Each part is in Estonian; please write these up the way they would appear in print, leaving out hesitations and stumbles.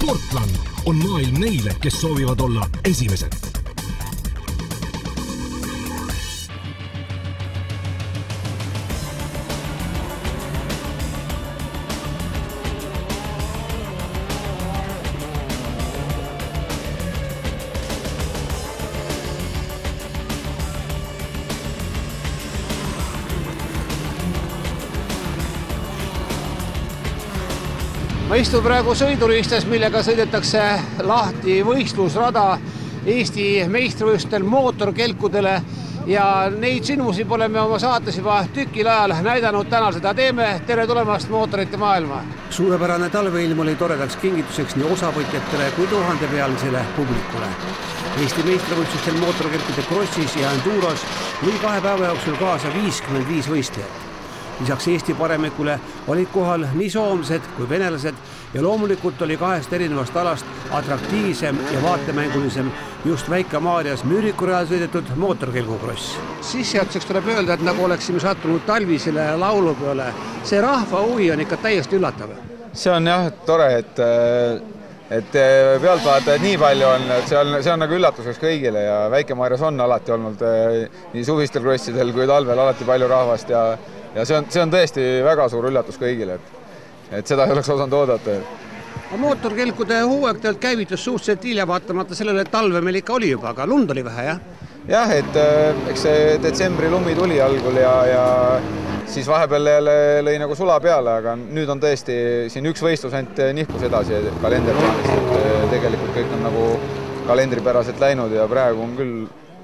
Sportland on maailm neile, kes soovivad olla esimesed. Ma istun praegu sõiduristes, millega sõidetakse lahti võistlusrada Eesti meistrivõistlustel mootorkelkudele ja neid sündmusi pole me oma saates juba tükil ajal näidanud, täna seda teeme. Tere tulemast mootorite maailma! Suurepärane talveilm oli toredaks kingituseks nii osavõtjatele kui 1000-pealisele publikule. Eesti meistrivõistlustel mootorkelkude crossis ja enduros lõi 2 päeva jooksul kaasa 55 võistlejat. Lisaks Eesti paremikule olid kohal nii soomlased kui venelased ja loomulikult oli 2 erinevast alast atraktiivsem ja vaatemängulisem just Väike-Maarjas Müürikureal sõidetud mootorkelgukross. Sissejuhatuseks tuleb öelda, et nagu oleksime sattunud talvisele laulupeole. See rahva huvi on ikka täiesti üllatav. See on jah tore, et pealtvaatajad nii palju on, et see on nagu üllatuseks kõigile ja Väike-Maarjas on alati olnud nii suvistel krossidel kui talvel alati palju rahvast ja see on tõesti väga suur üllatus kõigile, et seda ei oleks osanud oodata. Mootorkelkude hooaeg tealt käivitus suhteliselt hilja vaatamata sellele, et talve meil ikka oli juba, aga lund oli vähe, jah? Jah, et eks see detsembri lumi tuli algul ja siis vahepeal jälle lõi nagu sula peale, aga nüüd on tõesti siin üks võistlus ainult nihkus edasi kalenderplaanist, et tegelikult kõik on nagu kalendripäraselt läinud ja praegu on küll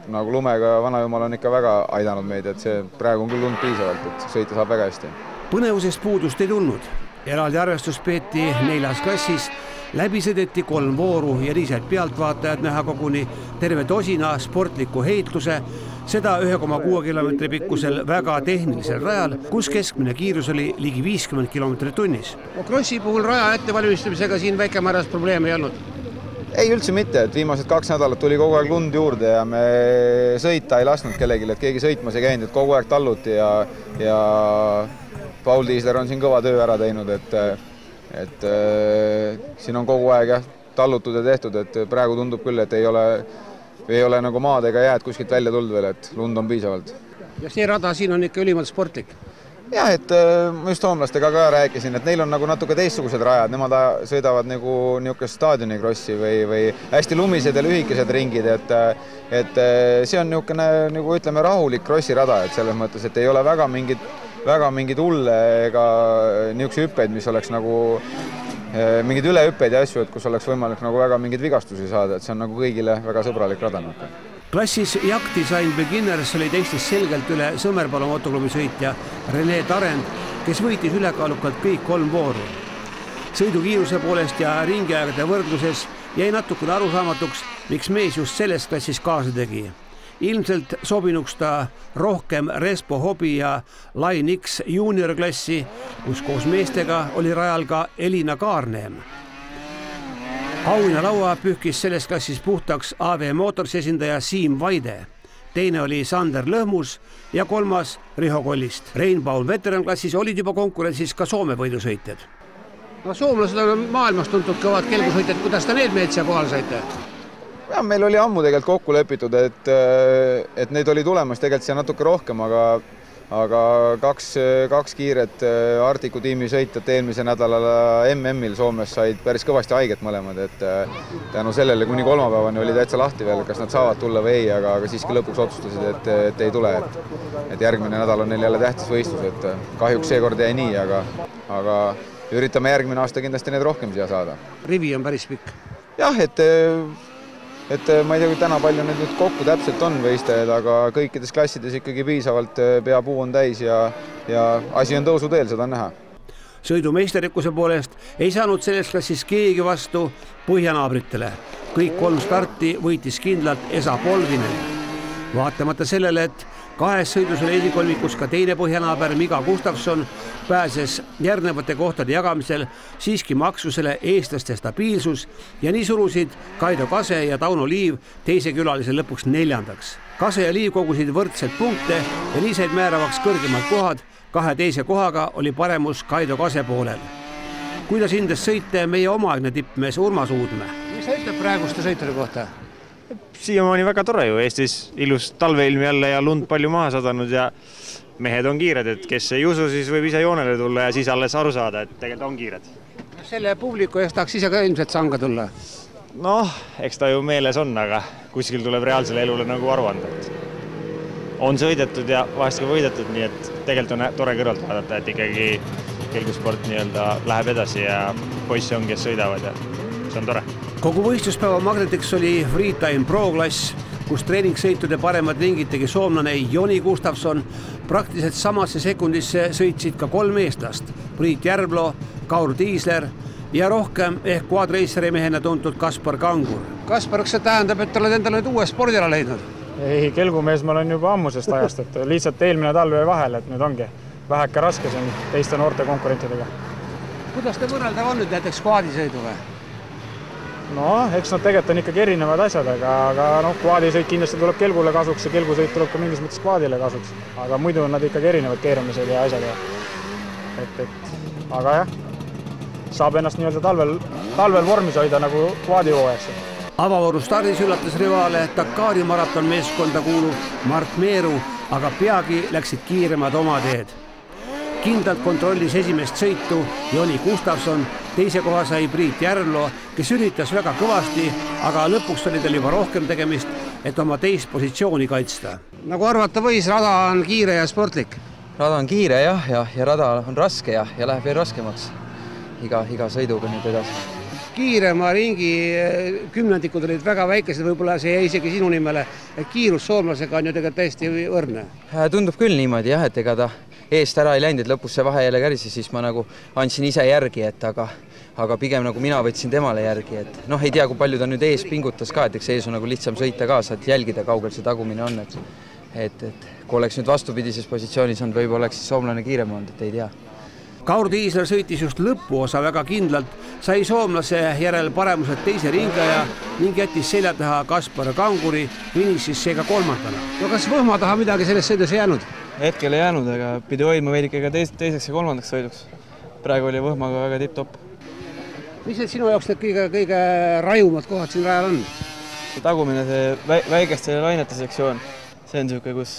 nagu lumega vanajumal on ikka väga aidanud meid, et see praegu on küll lund piisavalt, et sõita saab väga hästi. Põnevusest puudust ei tulnud. Eraldi arvestus peeti 4. klassis, läbi sõideti 3 vooru ja nii said pealtvaatajad näha koguni terve tosina sportliku heitluse, seda 1,6 kilomeetri pikkusel väga tehnilisel rajal, kus keskmine kiirus oli ligi 50 kilomeetrit tunnis. Krossi puhul raja ettevalmistamisega siin Väike-Maarjas probleeme ei olnud? Ei üldse mitte, et viimased 2 nädalat tuli kogu aeg lund juurde ja me sõita ei lasknud kellelegi, et keegi sõitmas ei käinud, et kogu aeg talluti ja Paul Tiisler on siin kõva töö ära teinud, et siin on kogu aeg tallutud ja tehtud, et praegu tundub küll, et ei ole nagu maad ega jääd kuskilt välja tulnud veel, et lund on piisavalt. Ja see rada siin on ikka ülimalt sportlik? Jah, et ma just soomlastega ka rääkisin, et neil on nagu natuke teistsugused rajad, nemad sõidavad nagu niisugust staadionikrossi või hästi lumised ja lühikesed ringid, et see on niisugune, nagu ütleme, rahulik krossirada, et selles mõttes, et ei ole väga mingid hulle ega niisuguse hüppeid, mis oleks nagu mingid ülehüppeid ja asju, et kus oleks võimalik nagu väga mingeid vigastusi saada, et see on nagu kõigile väga sõbralik rada. Klassis Jack Design Beginners oli teistest selgelt üle Sõmerpalu motoklubi sõitja Rene Tarend, kes võitis ülekaalukalt kõik 3 vooru. Sõidukiiruse poolest ja ringiaegade võrdluses jäi natukene arusaamatuks, miks mees just selles klassis kaasa tegi. Ilmselt sobinuks ta rohkem Respo Hobi ja Line X junior klassi, kus koos meestega oli rajal ka Elina Kaarneem. Auhinnalaua pühkis selles klassis puhtaks AV Motors esindaja Siim Vaide. Teine oli Sander Lõhmus ja 3. Riho Kollist. Rainbow veteran klassis olid juba konkurentsis ka Soome võidusõitjad. No, soomlased on maailmas tuntud kõvad kelgusõitjad. Kuidas ta need mehed siia kohal saite? Ja, meil oli ammu tegelikult kokku lepitud, et neid oli tulemas tegelikult siia natuke rohkem, aga kaks kiiret Artiku tiimi sõitjat eelmise nädalal MM-il Soomes said päris kõvasti haiget mõlemad, et tänu sellele kuni kolmapäevani oli täitsa lahti veel, kas nad saavad tulla või ei, aga siiski lõpuks otsustasid, et ei tule, et järgmine nädal on neil jälle tähtis võistlus, et kahjuks seekord jäi nii, aga üritame järgmine aasta kindlasti neid rohkem siia saada. Rivi on päris pikk. Jah, et ma ei tea, kui täna palju need nüüd kokku täpselt on võistajad, aga kõikides klassides ikkagi piisavalt peapuu on täis ja asi on tõusuteel, seda on näha. Sõidumeisterikkuse poolest ei saanud selles klassis keegi vastu põhjanaabritele. Kõik 3 starti võitis kindlalt Esa Polvinen. Vaatamata sellele, et 2 sõidus oli esikolmikus ka teine põhjanaaber Miga Gustafsson, pääses järgnevate kohtade jagamisel siiski maksusele eestlaste stabiilsus ja nii surusid Kaido Kase ja Tauno Liiv teise külalise lõpuks 4. Kase ja Liiv kogusid võrdselt punkte ja nii said määravaks kõrgemad kohad. 2 teise kohaga oli paremus Kaido Kase poolel. kuidas hindas sõite meie omaaegne tippmees Urmas Uudmäe? Mis sa ütleb praeguste sõitude kohta? Siiamaani väga tore ju, Eestis ilus talveilm jälle ja lund palju maha sadanud ja mehed on kiired, et kes ei usu, siis võib ise joonele tulla ja siis alles aru saada, et tegelikult on kiired. Selle publiku eest tahaks ise ka ilmselt sanga tulla? Noh, eks ta ju meeles on, aga kuskil tuleb reaalsele elule nagu aru anda. On sõidetud ja vahest ka võidetud, nii et tegelikult on tore kõrvalt vaadata, et ikkagi kelgusport läheb edasi ja poisse on, kes sõidavad ja see on tore. Kogu võistluspäeva magnetiks oli Freetime Pro-klass, kus treeningsõitude paremad ringid tegi soomlane Joni Gustafsson. Praktiliselt samasse sekundisse sõitsid ka 3 eestlast, Priit Järvlo, Kaur Tiisler ja rohkem ehk quadraceri mehena tuntud Kaspar Kangur. Kaspar, kas see tähendab, et oled endale nüüd uue spordiala leidnud? Ei, kelgumees ma olen juba ammusest ajast, et lihtsalt eelmine talve vahel, et nüüd ongi väheke raske siin teiste noorte konkurentidega. Kuidas te võrreldav on nüüd näiteks quadisõiduga? No, eks nad tegelikult on ikkagi erinevad asjad, aga quadisõit kindlasti tuleb kelgule kasuks ja kelgusõit tuleb ka mingis mõttes quadile kasuks. Aga muidu on nad ikkagi erinevad keeramised ja asjad. Aga jah, saab ennast talvel vormis hoida nagu quadihooajaks. Avavooru stardis üllatas rivaale Dakari maraton meeskonda kuuluv Mart Meeru, aga peagi läksid kiiremad oma teed. Kindlalt kontrollis esimest sõitu Joni Gustafsson, teise koha sai Priit Järvlo, kes üritas väga kõvasti, aga lõpuks oli tal juba rohkem tegemist, et oma teist positsiooni kaitsta. Nagu arvata võis, rada on kiire ja sportlik. Rada on kiire ja rada on raske ja läheb veel raskemaks iga sõiduga nüüd edasi. Kiirema ringi kümnendikud olid väga väikesed, võib-olla see jäi isegi sinu nimele, et kiirus soomlasega on ju tegelikult täiesti võrdne. Tundub küll niimoodi jah, et ega ta eest ära ei läinud, et lõpus see vahe jälle kärisi, siis ma nagu andsin ise järgi, aga pigem nagu mina võtsin temale järgi, et ei tea, kui palju ta nüüd ees pingutas ka, et eks ees on nagu lihtsam sõita ka, saad jälgida, kaugel see tagumine on, et kui oleks nüüd vastupidises positsioonis on, võib oleks soomlane kiirem olnud, et ei tea. Kaur Tiisler sõitis just lõpuosa väga kindlalt, sai soomlase järel paremused teise ringaja ning jättis selja taha Kaspar Kanguri, finišis seega 3. No kas võhma taha midagi sellest sõidus jäänud? Hetkel ei jäänud, aga pidi hoidma veidike ka teiseks ja 3. sõiduks. Praegu oli võhmaga väga tipp-topp. Mis need sinu jaoks need kõige rajumad kohad siin rajal on? See tagumine, see väikeste lainete sektsioon, see on niisugune, kus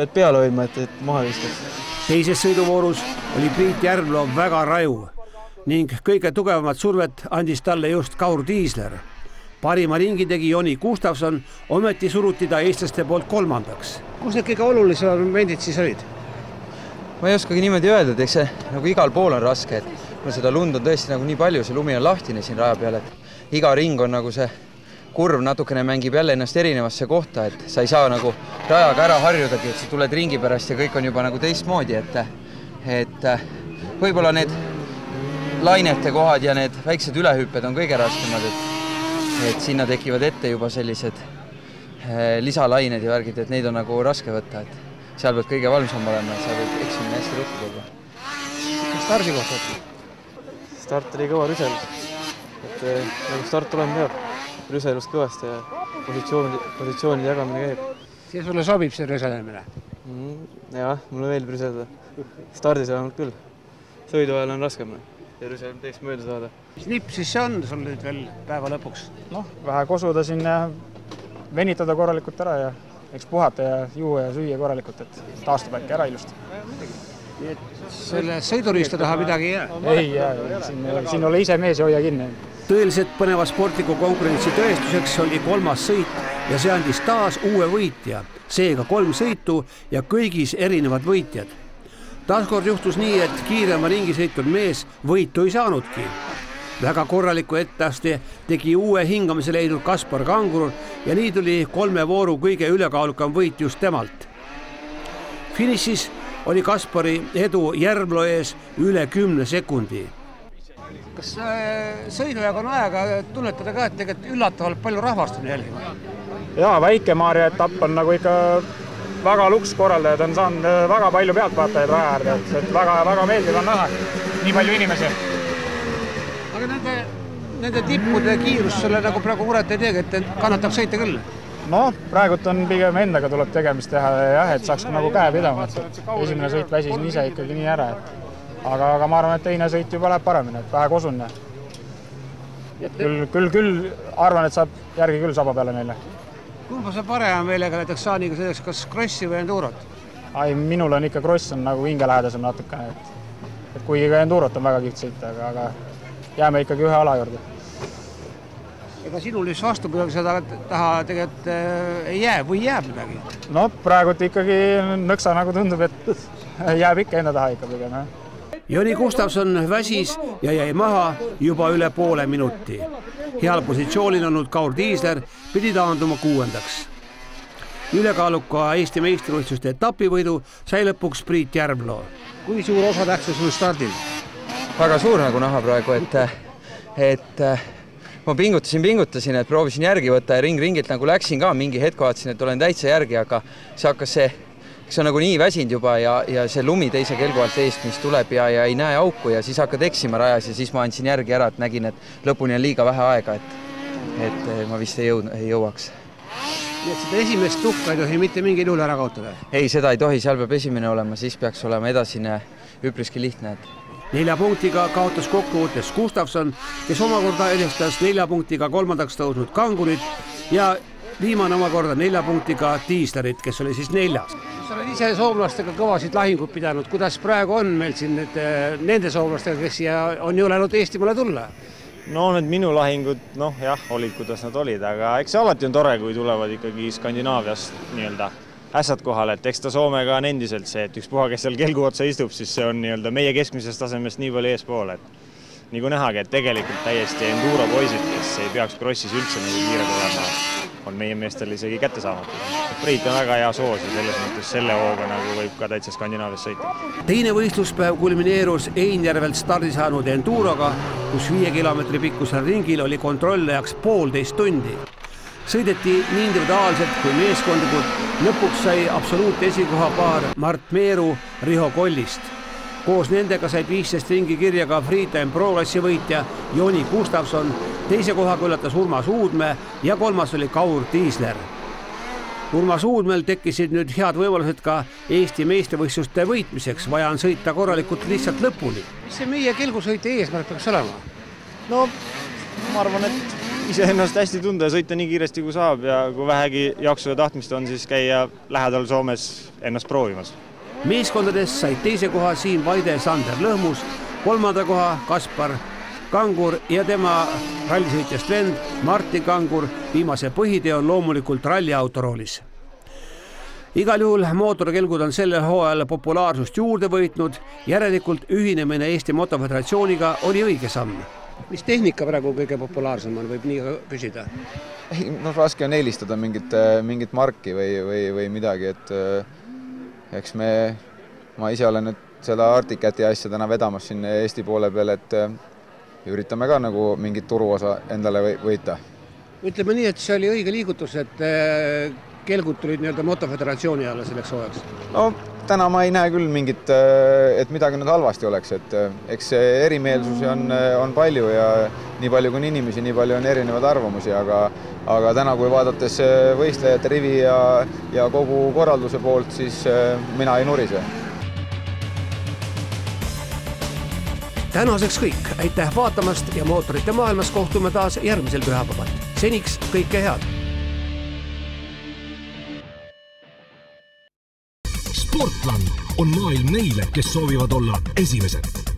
pead peale hoidma, et maha viskaks. Teises sõiduvoorus oli Priit Järvlo väga raju ning kõige tugevamat survet andis talle just Kaur Tiisler. Parima ringi tegi Joni Gustafsson, ometi suruti ta eestlaste poolt 3. Kus need kõige olulisemad momendid siis olid? Ma ei oskagi niimoodi öelda, et eks see nagu igal pool on raske, et seda lund on tõesti nagu nii palju, see lumi on lahtine siin raja peal, et iga ring on nagu see kurv natukene mängib jälle ennast erinevasse kohta, et sa ei saa nagu rajaga ära harjudagi, et sa tuled ringi pärast ja kõik on juba nagu teistmoodi, et võib-olla need lainete kohad ja need väiksed ülehüpped on kõige raskemad, et sinna tekivad ette juba sellised lisalained ja värgid, et neid on nagu raske võtta, et seal pead kõige valmsam olema, et seal võib eksimine hästi ruttu tulla. Mis stardi kohta? Start oli kõva rüselus, et nagu start olema peab. Rüselust kõvasti ja positsioonide jagamine käib. See sulle sobib see rüselemine? Jah, mulle meeldib rüselda. Stardis vähemalt küll. Sõidu ajal on raskem ja rüselem teeks mööda saada. Mis nipp siis see on sul nüüd veel päeva lõpuks? Vähe kosuda siin ja venitada korralikult ära ja eks puhata ja juua ja süüa korralikult, et taastub äkki ära ilusti. Nii et selle sõiduriista taha midagi ei jää? Ei, siin ole ise mees ja hoia kinni. Tõeliselt põneva sportliku konkurentsi tõestuseks oli 3. sõit ja see andis taas uue võitja, seega 3 sõitu ja kõigis erinevad võitjad. Taaskord juhtus nii, et kiirema ringi sõitud mees võitu ei saanudki. Väga korraliku etteaste tegi uue hingamise leidnud Kaspar Kangur ja nii tuli 3 vooru kõige ülekaalukam võit just temalt. Finišis oli Kaspari edu Järvlo ees üle 10 sekundi. Kas sõidujaga on aega tunnetada ka, et tegelikult üllatavalt palju rahvast on jälgima? Jaa, Väike-Maarja etapp on nagu ikka väga luks korraldajad, on saanud väga palju pealtvaatajaid raja äärde, et väga meeldiv on näha nii palju inimesi. Aga nende tippude kiirus sulle nagu praegu muret ei teegi, et kannatab sõita küll? Praegult on pigem endaga tuleb tegemist teha, jah, et saaks nagu käe pidama. Esimene sõit väsisin ise ikkagi nii ära, aga ma arvan, et teine sõit juba läheb paremini, et vähe kosun. Küll arvan, et saab järgi küll saba peale neile. Kumba sa parema meelega näiteks Saaniga selleks, kas krossi või endurot? Ai, minul on ikka kross on nagu hingelähedasem natukene, et kuigi ka endurot on väga kiht sõita, aga jääme ikkagi ühe ala juurde. Ega sinul just vastupidagi seda taha tegelikult ei jää või jääb midagi? No praegult ikkagi nõksa nagu tundub, et jääb ikka enda taha ikka pigem. Joni Gustavson väsis ja jäi maha juba üle poole minuti. Heal positsioonil olnud Kaur Tiisler pidi taanduma 6. Ülekaaluka Eesti meistrivõistluste etapivõidu sai lõpuks Priit Järvloo. Kui suur osa tähtsus on stardil? Väga suur nagu näha praegu, et ma pingutasin, et proovisin järgi võtta ja ringilt nagu läksin ka, mingi hetk vaatasin, et olen täitsa järgi, aga see hakkas see on nagu nii väsinud juba ja see lumi teise kelgu alt eest, mis tuleb ja ei näe auku ja siis hakkad eksima rajas ja siis ma andsin järgi ära, et nägin, et lõpuni on liiga vähe aega, et ma vist ei jõuaks. Nii et seda esimest tuhka ei tohi mitte mingil juhul ära kaotada? Ei, seda ei tohi, seal peab esimene olema, siis peaks olema edasine üpriski lihtne. 4 punktiga kaotas kokkuvõttes Gustavson, kes omakorda edestas 4 punktiga 3. tõusnud Kangurit ja viimane omakorda 4 punktiga Tiislerit, kes oli siis 4. Sa oled ise soomlastega kõvasid lahingud pidanud. Kuidas praegu on meil siin nende soomlastega, kes siia on jõulenud Eestimaale tulla? No need minu lahingud, jah, olid, kuidas nad olid, aga eks see alati on tore, kui tulevad ikkagi Skandinaaviast nii-öelda ässad kohale, et eks ta Soomega on endiselt see, et ükspuha, kes seal kelgu otsa istub, siis see on nii-öelda meie keskmisest tasemest nii palju eespool, et nagu nähagi, et tegelikult täiesti enduro poisid, kes ei peaks krossis üldse nagu kiired olema, on meie meestel isegi kätte saamatu. Priit on väga hea soos ja selles mõttes selle hooga nagu võib ka täitsa Skandinaavias sõita. Teine võistluspäev kulmineerus Einjärvelt stardi saanud enduroga, kus 5 kilomeetri pikkusel ringil oli kontrollijaks 1,5 tundi. Sõideti nii individuaalselt kui meeskondlikult, lõpuks sai absoluutesikoha paar Mart Meeru Riho Kollist. Koos nendega said 15 ringi kirja ka Freetime Pro-klassi võitja Joni Gustavson, teise kohaga üllatas Urmas Uudmäe ja 3. oli Kaur Tiisler. Urmas Uudmäel tekkisid nüüd head võimalused ka Eesti meistrivõistluste võitmiseks, vaja on sõita korralikult lihtsalt lõpuni. Mis see meie kelgusõite eesmärk peaks olema? No ma arvan, et ise ennast hästi tunda ja sõita nii kiiresti kui saab ja kui vähegi jaksu ja tahtmist on, siis käia lähedal Soomes ennast proovimas. Meeskondades said teise koha Siim Vaide Sander Lõhmus, 3. koha Kaspar Kangur ja tema rallisõitjast vend Martin Kangur, viimase põhitee on loomulikult ralliautoroolis. Igal juhul mootorkelgud on sellel hooajal populaarsust juurde võitnud, järelikult ühinemine Eesti Motoföderatsiooniga oli õige samm. Mis tehnika praegu kõige populaarsem on, võib nii küsida? Raske on eelistada mingit marki või midagi, et eks ma ise olen nüüd seda Articati asja täna vedamas siin Eesti poole peal, et üritame ka nagu mingit turuosa endale võita. Ütleme nii, et see oli õige liigutus, et kelgud tulid nii-öelda Motoföderatsiooni alla selleks hooajaks? No täna ma ei näe küll mingit, et midagi nüüd halvasti oleks, et eks erimeelsusi on palju ja nii palju kui on inimesi, nii palju on erinevaid arvamusi, aga täna, kui vaadates võistlejate rivi ja kogu korralduse poolt, siis mina ei nurise. Tänaseks kõik, aitäh vaatamast ja mootorite maailmas kohtume taas järgmisel pühapäeval. Seniks kõike head! Sportland on maailm neile, kes soovivad olla esimesed.